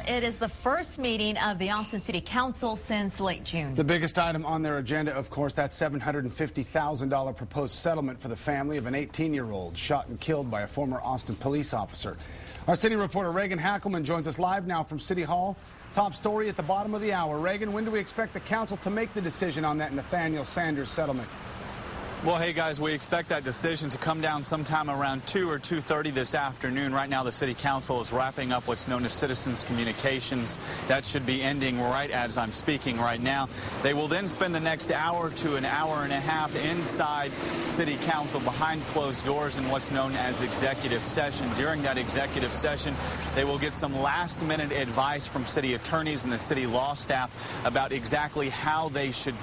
It is the first meeting of the Austin City Council since late June. The biggest item on their agenda, of course, that $750,000 proposed settlement for the family of an 18-year-old shot and killed by a former Austin police officer. Our city reporter Reagan Hackelman joins us live now from City Hall. Top story at the bottom of the hour. Reagan, when do we expect the council to make the decision on that Nathaniel Sanders settlement? Well, hey, guys, we expect that decision to come down sometime around 2 or 2:30 this afternoon. Right now, the City Council is wrapping up what's known as citizens communications. That should be ending right as I'm speaking right now. They will then spend the next hour to an hour and a half inside City Council behind closed doors in what's known as executive session. During that executive session, they will get some last-minute advice from city attorneys and the city law staff about exactly how they should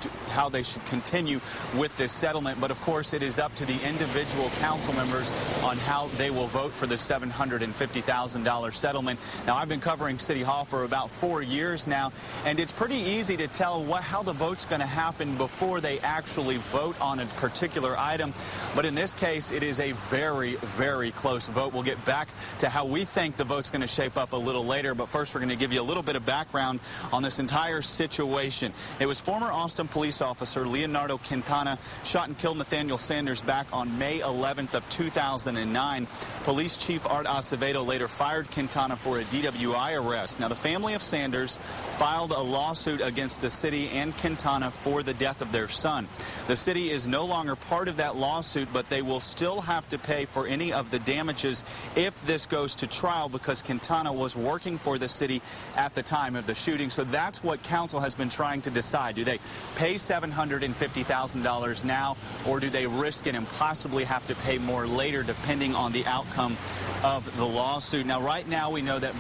continue with this settlement. But of course, it is up to the individual council members on how they will vote for the $750,000 settlement. Now, I've been covering City Hall for about 4 years now, and it's pretty easy to tell how the vote's going to happen before they actually vote on a particular item. But in this case, it is a very, very close vote. We'll get back to how we think the vote's going to shape up a little later. But first, we're going to give you a little bit of background on this entire situation. It was former Austin police officer Leonardo Quintana shot and killed Nathaniel Sanders back on May 11th of 2009. Police Chief Art Acevedo later fired Quintana for a DWI arrest. Now, the family of Sanders filed a lawsuit against the city and Quintana for the death of their son. The city is no longer part of that lawsuit, but they will still have to pay for any of the damages if this goes to trial, because Quintana was working for the city at the time of the shooting. So that's what council has been trying to decide. Do they pay $750,000 now, or do they risk it and possibly have to pay more later, depending on the outcome of the lawsuit? Now, right now, we know that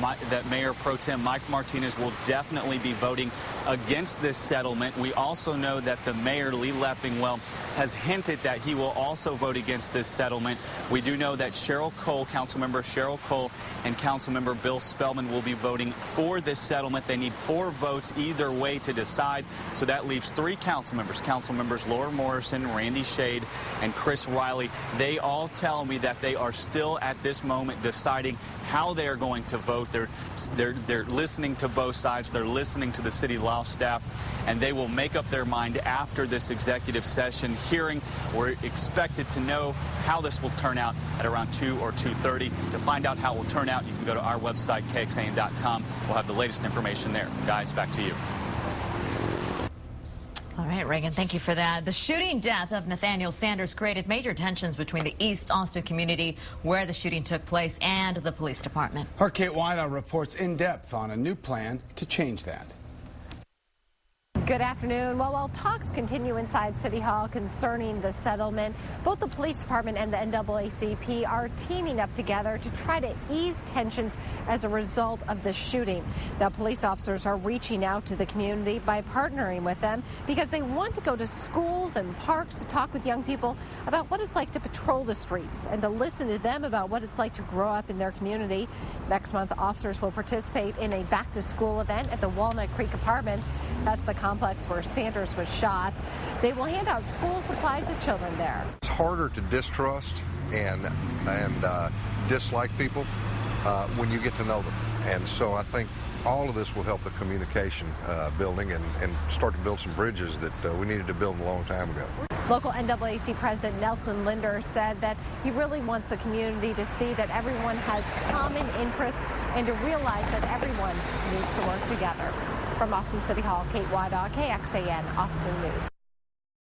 Mayor Pro Tem Mike Martinez will definitely be voting against this settlement. We also know that the mayor, Lee Leffingwell, has hinted that he will also vote against this settlement. We do know that Cheryl Cole, Councilmember Cheryl Cole, and Councilmember Bill Spellman will be voting for this settlement. They need 4 votes either way to decide, so that leaves 3 council members. Councilmembers Laura Morrison, Randy Shade, and Chris Riley. They all tell me that they are still at this moment deciding how they are going to vote. They're listening to both sides. They're listening to the city law staff, and they will make up their mind after this executive session hearing. We're expected to know how this will turn out at around 2 or 2:30. To find out how it will turn out, you can go to our website, KXAN.com. We'll have the latest information there. Guys, back to you. All right, Reagan, thank you for that. The shooting death of Nathaniel Sanders created major tensions between the East Austin community, where the shooting took place, and the police department. Our Kate Whiteout reports in depth on a new plan to change that. Good afternoon. Well, while talks continue inside City Hall concerning the settlement, both the police department and the NAACP are teaming up together to try to ease tensions as a result of the shooting. Now, police officers are reaching out to the community by partnering with them because they want to go to schools and parks to talk with young people about what it's like to patrol the streets and to listen to them about what it's like to grow up in their community. Next month, officers will participate in a back-to-school event at the Walnut Creek Apartments. That's the complex where Sanders was shot. They will hand out school supplies to children there. It's harder to distrust and dislike people when you get to know them. And so I think all of this will help the communication building and start to build some bridges that we needed to build a long time ago. Local NAACP President Nelson Linder said that he really wants the community to see that everyone has common interests and to realize that everyone needs to work together. From Austin City Hall, Kate Whiteout, KXAN, Austin News.